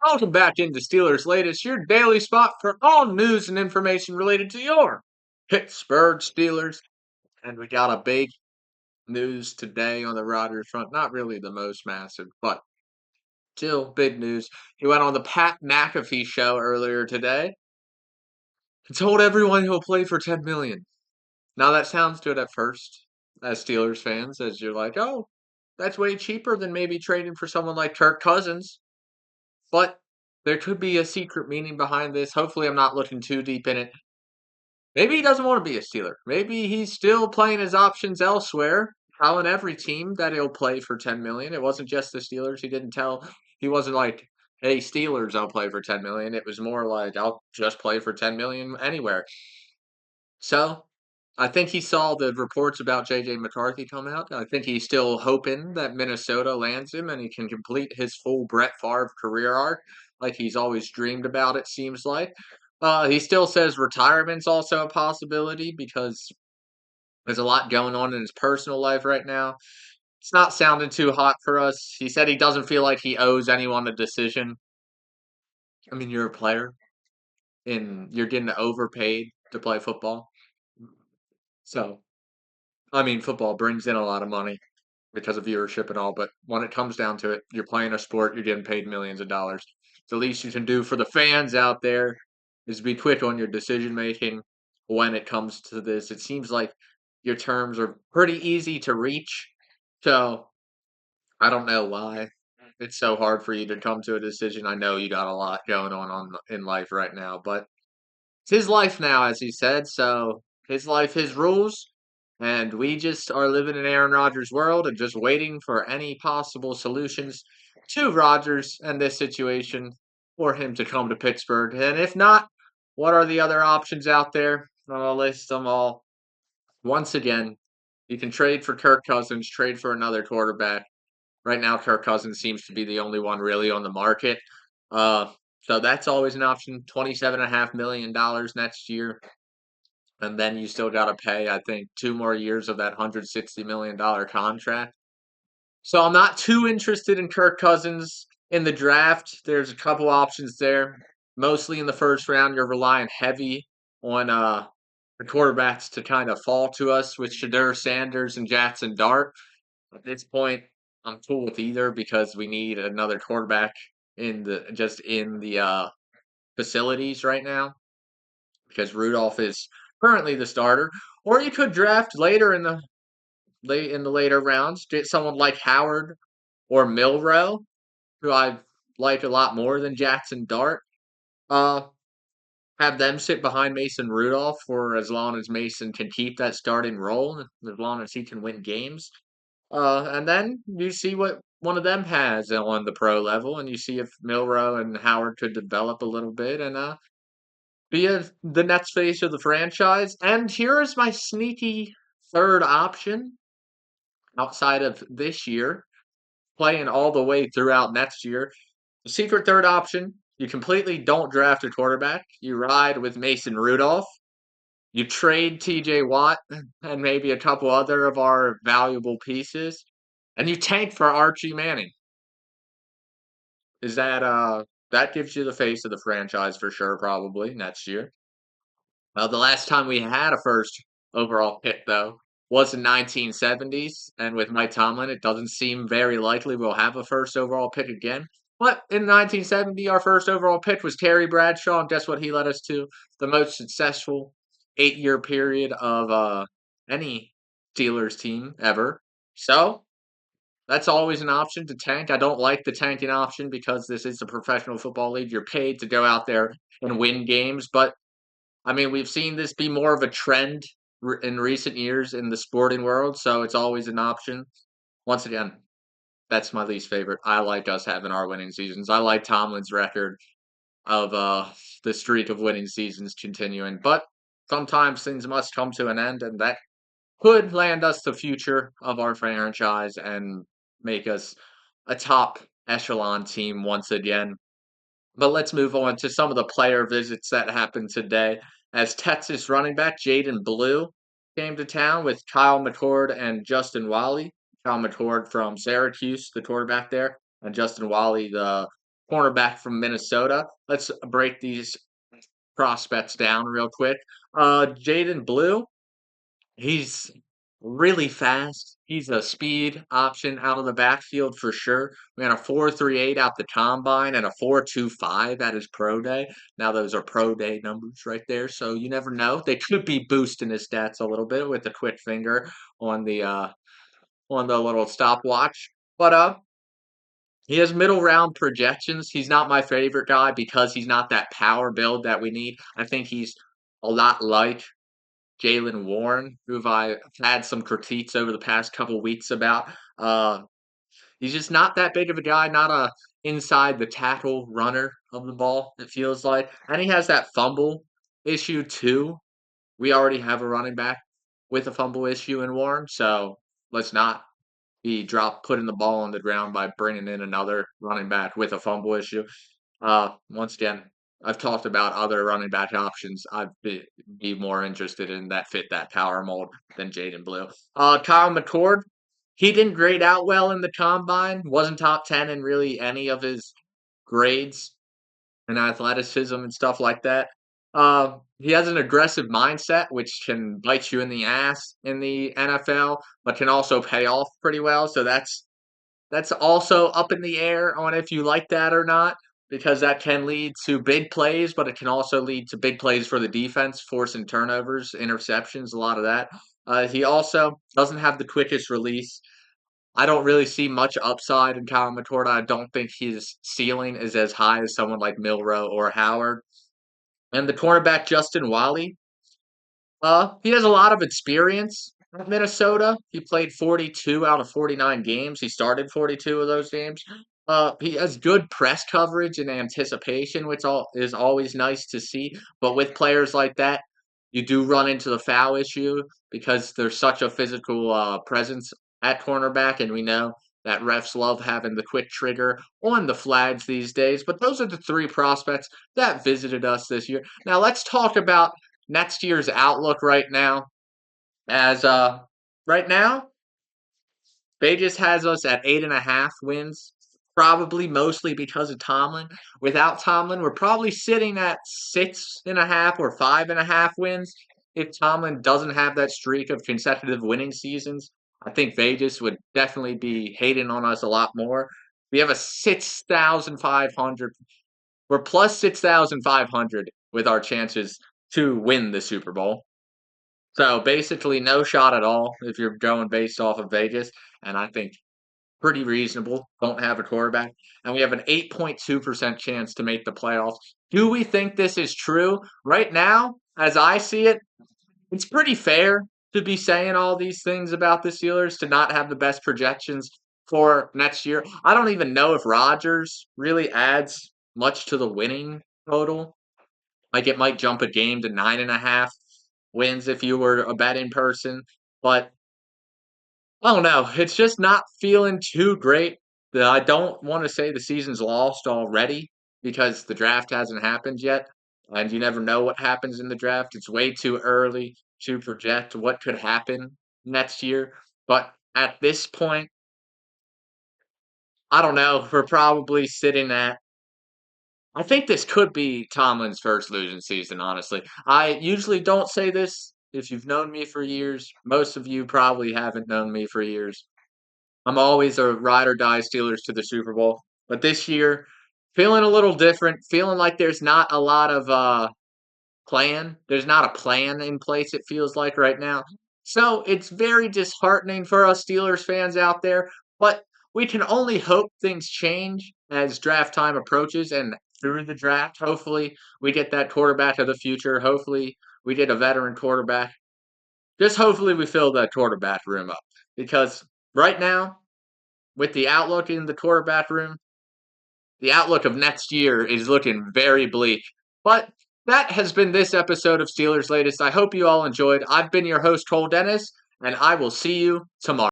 Welcome back into Steelers Latest, your daily spot for all news and information related to your Pittsburgh Steelers. And we got a big news today on the Rodgers front. Not really the most massive, but still big news. He went on the Pat McAfee show earlier today and told everyone he'll play for $10 million. Now that sounds good at first, as Steelers fans, as you're like, oh, that's way cheaper than maybe trading for someone like Kirk Cousins. But there could be a secret meaning behind this. Hopefully, I'm not looking too deep in it. Maybe he doesn't want to be a Steeler. Maybe he's still playing his options elsewhere, telling every team that he'll play for $10 million. It wasn't just the Steelers. He wasn't like, hey, Steelers, I'll play for $10 million. It was more like, I'll just play for $10 million anywhere. So I think he saw the reports about J.J. McCarthy come out. I think he's still hoping that Minnesota lands him and he can complete his full Brett Favre career arc like he's always dreamed about, it seems like. He still says retirement's also a possibility because there's a lot going on in his personal life right now. It's not sounding too hot for us. He said he doesn't feel like he owes anyone a decision. I mean, you're a player and you're getting overpaid to play football. So, I mean, football brings in a lot of money because of viewership and all, but when it comes down to it, you're playing a sport, you're getting paid millions of dollars. The least you can do for the fans out there is be quick on your decision making when it comes to this. It seems like your terms are pretty easy to reach. So I don't know why it's so hard for you to come to a decision. I know you got a lot going on in life right now, but it's his life now, as he said. So his life, his rules. And we just are living in Aaron Rodgers' world and just waiting for any possible solutions to Rodgers and this situation for him to come to Pittsburgh. And if not, what are the other options out there? I'll list them all. Once again, you can trade for Kirk Cousins, trade for another quarterback. Right now, Kirk Cousins seems to be the only one really on the market. Uh, so that's always an option. $27.5 million next year. And then you still got to pay, I think, 2 more years of that $160 million contract. So I'm not too interested in Kirk Cousins in the draft. There's a couple options there. Mostly in the first round, you're relying heavy on the quarterbacks to kind of fall to us with Shadur Sanders and Jackson Dart. At this point, I'm cool with either because we need another quarterback in the facilities right now because Rudolph is currently the starter. Or you could draft later in the later rounds, get someone like Howard or Milrow, who I like a lot more than Jackson Dart. Uh, have them sit behind Mason Rudolph for as long as Mason can keep that starting role, as long as he can win games. And then you see what one of them has on the pro level, and you see if Milrow and Howard could develop a little bit and the next face of the franchise. And here is my sneaky third option outside of this year, playing all the way throughout next year. The secret third option, you completely don't draft a quarterback. You ride with Mason Rudolph. You trade TJ Watt and maybe a couple other of our valuable pieces, and you tank for Archie Manning. Is that gives you the face of the franchise for sure, probably next year. The last time we had a first overall pick, though, was in 1970s, and with Mike Tomlin, it doesn't seem very likely we'll have a first overall pick again. But in 1970, our first overall pick was Terry Bradshaw, and guess what he led us to? The most successful 8-year period of any Steelers team ever. So that's always an option to tank. I don't like the tanking option because this is a professional football league. You're paid to go out there and win games, but I mean, we've seen this be more of a trend in recent years in the sporting world, so it's always an option. Once again, that's my least favorite. I like us having our winning seasons. I like Tomlin's record of the streak of winning seasons continuing, but sometimes things must come to an end, and that could land us the future of our franchise and make us a top echelon team once again. But let's move on to some of the player visits that happened today. As Texas running back Jaden Blue came to town with Kyle McCord and Justin Wally. Kyle McCord from Syracuse, the quarterback there, and Justin Wally, the cornerback from Minnesota. Let's break these prospects down real quick. Jaden Blue, he's really fast. He's a speed option out of the backfield for sure. We had a 4.38 out the combine and a 4.25 at his pro day. Now those are pro day numbers right there, so you never know. They could be boosting his stats a little bit with the quick finger on the little stopwatch. But he has middle round projections. He's not my favorite guy because he's not that power build that we need. I think he's a lot like Jalen Warren, who I've had some critiques over the past couple weeks about. Uh, he's just not that big of a guy, not a inside the tackle runner of the ball, it feels like. And he has that fumble issue too. We already have a running back with a fumble issue in Warren, so let's not be putting the ball on the ground by bringing in another running back with a fumble issue. Once again, I've talked about other running back options. I'd be more interested in that fit that power mold than Jaden Blue. Kyle McCord, he didn't grade out well in the combine. Wasn't top 10 in really any of his grades and athleticism and stuff like that. He has an aggressive mindset, which can bite you in the ass in the NFL, but can also pay off pretty well. So that's also up in the air on if you like that or not, because that can lead to big plays, but it can also lead to big plays for the defense, forcing turnovers, interceptions, a lot of that. He also doesn't have the quickest release. I don't really see much upside in Kyle McCord. I don't think his ceiling is as high as someone like Milroe or Howard. And the cornerback, Justin Wally, he has a lot of experience at Minnesota. He played 42 out of 49 games. He started 42 of those games. He has good press coverage and anticipation, which is always nice to see. But with players like that, you do run into the foul issue because there's such a physical presence at cornerback, and we know that refs love having the quick trigger on the flags these days. But those are the three prospects that visited us this year. Now let's talk about next year's outlook right now. As right now, Vegas has us at 8.5 wins, probably mostly because of Tomlin. Without Tomlin, we're probably sitting at 6.5 or 5.5 wins. If Tomlin doesn't have that streak of consecutive winning seasons, I think Vegas would definitely be hating on us a lot more. We have a 6,500. We're plus 6,500 with our chances to win the Super Bowl. So basically, no shot at all if you're going based off of Vegas, and I think pretty reasonable. Don't have a quarterback, and we have an 8.2% chance to make the playoffs. Do we think this is true? Right now, as I see it, it's pretty fair to be saying all these things about the Steelers, to not have the best projections for next year. I don't even know if Rodgers really adds much to the winning total. Like, it might jump a game to 9.5 wins if you were a betting person. But I don't know. It's just not feeling too great. I don't want to say the season's lost already because the draft hasn't happened yet. And you never know what happens in the draft. It's way too early to project what could happen next year. But at this point, I don't know. We're probably sitting at, I think this could be Tomlin's first losing season, honestly. I usually don't say this. If you've known me for years, most of you probably haven't known me for years. I'm always a ride or die Steelers to the Super Bowl. But this year, feeling a little different, feeling like there's not a lot of plan. There's not a plan in place, it feels like right now. So it's very disheartening for us Steelers fans out there. But we can only hope things change as draft time approaches and through the draft. Hopefully, we get that quarterback of the future. Hopefully, we get a veteran quarterback. Just hopefully, we fill that quarterback room up. Because right now, with the outlook in the quarterback room, the outlook of next year is looking very bleak. But that has been this episode of Steelers Latest. I hope you all enjoyed. I've been your host, Cole Denis, and I will see you tomorrow.